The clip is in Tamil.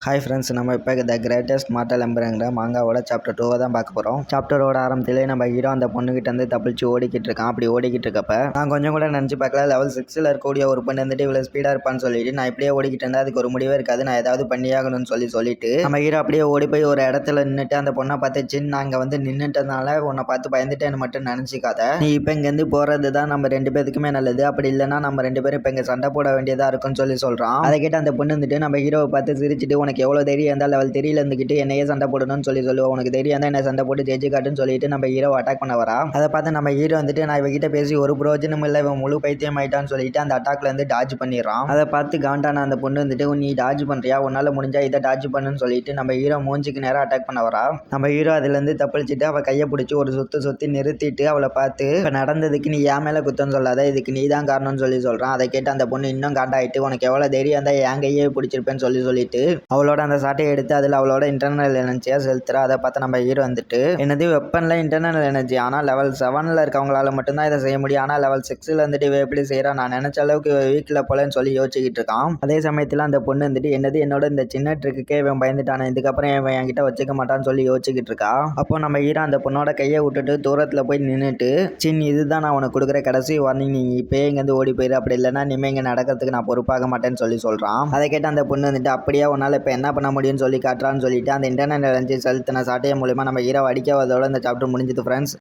ஹாய் ஃப்ரெண்ட்ஸ், நம்ம இப்போ த கிரேட்டஸ்ட் மார்டல் எம்பரங்கிற மாங்காவோட சாப்டர் 2 தான் பார்க்க போகிறோம். சாப்டரோட ஆரம்பத்திலே நம்ம ஹீரோ அந்த பொண்ணுகிட்ட வந்து தப்பிச்சு ஓடிக்கிட்டு இருக்கான். அப்படி ஓடிக்கிட்டு இருக்கப்ப நான் கொஞ்சம் கூட நினச்சி பார்க்கல, லெவல் 6ல் இருக்கக்கூடிய ஒரு பொண்ணு வந்துட்டு இவ்வளோ ஸ்பீடாக இருப்பான்னு சொல்லிட்டு நான் இப்படியே ஓடிக்கிட்டு இருந்தால் அதுக்கு ஒரு முடிவே இருக்காது, நான் ஏதாவது பண்ணியாகணும்னு சொல்லிட்டு நம்ம ஹீரோ அப்படியே ஓடி போய் ஒரு இடத்துல நின்றுட்டு அந்த பொண்ணை பார்த்து, சின்ன நான் அங்கே வந்து நின்றுட்டதுனால உன்னை பார்த்து பயந்துட்டேன்னு மட்டும் நினச்சிக்காத, நீ இப்போ இங்கேருந்து போகிறது தான் நம்ம 2 பேருக்குமே நல்லது, அப்படி இல்லைன்னா நம்ம 2 பேரும் இப்போ இங்கே சண்டை போட வேண்டியதாக இருக்குன்னு சொல்கிறான். அதை கேட்டு அந்த பொண்ணு வந்துட்டு நம்ம ஹீரோவை பார்த்து சிரிச்சுட்டு, உனக்கு எவ்வளோ தைரியம் இருந்தால் லெவல் 3ல இருந்துக்கிட்டு என்னையே சண்டை போடணும்னு சொல்லுவோம், உனக்கு தெரியும் தான் என்ன சண்டை போட்டு ஜெயிச்சு காட்டுன்னு சொல்லிட்டு நம்ம ஹீரோ அட்டாக் பண்ண வரா. அதை பார்த்து நம்ம ஹீரோ வந்துட்டு, நான் இவகிட்ட பேசி ஒரு பிரோஜனம் இல்லை, இவன் முழு பைத்தியம் ஆயிட்டான்னு சொல்லிட்டு அந்த அட்டாக்ல இருந்து டாஜ் பண்ணிடுறான். அதை பார்த்து காண்டான அந்த பொண்ணு வந்துட்டு, நீ டாஜ் பண்றியா, உன்னால முடிஞ்சா இதை டாஜ் பண்ணுன்னு சொல்லிட்டு நம்ம ஹீரோ மூஞ்சிக்கு நேரம் அட்டாக் பண்ண வரா. நம்ம ஹீரோ அதுல இருந்து தப்பிச்சுட்டு அவள் கையை பிடிச்சி ஒரு சுத்தி நிறுத்திட்டு அவளை பார்த்து, இப்போ நடந்ததுக்கு நீ ஏன் மேல குத்தம் சொல்லாத, இதுக்கு நீ தான் காரணம்னு சொல்றான். அதை கேட்டு அந்த பொண்ணு இன்னும் காண்டாயிட்டு, உனக்கு எவ்வளவு தைரியம் இருந்தா என் கையே பிடிச்சிருப்பேன்னு சொல்லிட்டு அவளோட அந்த சாட்டையை எடுத்து அதில் அவளோட இன்டர்னல் எனர்ஜியாக செலுத்துறா. அதை பார்த்து நம்ம ஹீரோ வந்துட்டு, என்னது வெப்பனில் இன்டர்னல் எனர்ஜி, ஆனால் லெவல் 7ல் இருக்கவங்களால மட்டும்தான் இதை செய்ய முடியும், ஆனால் லெவல் 6ல் வந்துட்டு இவ எப்படி செய்கிறா, நான் நினச்ச அளவுக்கு வீட்டில் போலன்னு சொல்லி யோசிச்சுக்கிட்டு இருக்கான். அதே சமயத்தில் அந்த பொண்ணு வந்துட்டு, என்னது என்னோட இந்த சின்ன ட்ரிக்குக்கே இவன் பயந்துட்டானே, இதுக்கப்புறம் இவன் என்கிட்ட வச்சுக்க மாட்டான்னு சொல்லி யோசிச்சுக்கிட்டு இருக்கா. அப்போ நம்ம ஹீரோ அந்த பொண்ணோட கையை விட்டுட்டு தூரத்தில் போய் நின்றுட்டு, இதுதான் நான் உனக்கு கொடுக்குற கடைசி வார்னிங், நீ இப்போ இங்கேருந்து ஓடி போயிரு, அப்படி இல்லைன்னா இனிமேல் இங்கே நடக்கிறதுக்கு நான் பொறுப்பாக மாட்டேன்னு சொல்கிறான். அதை கேட்டு அந்த பொண்ணு வந்துட்டு, அப்படியே உன்னால் இப்போ என்ன பண்ண முடியும்னு சொல்லி காட்டுறான்னு சொல்லிட்டு அந்த இன்டர்னல் எனர்ஜி செலுத்தின சாட்டையை மூலமா நம்ம ஹீரோ அடிக்காததோட இந்த சாப்டர் முடிஞ்சது ஃப்ரெண்ட்ஸ்.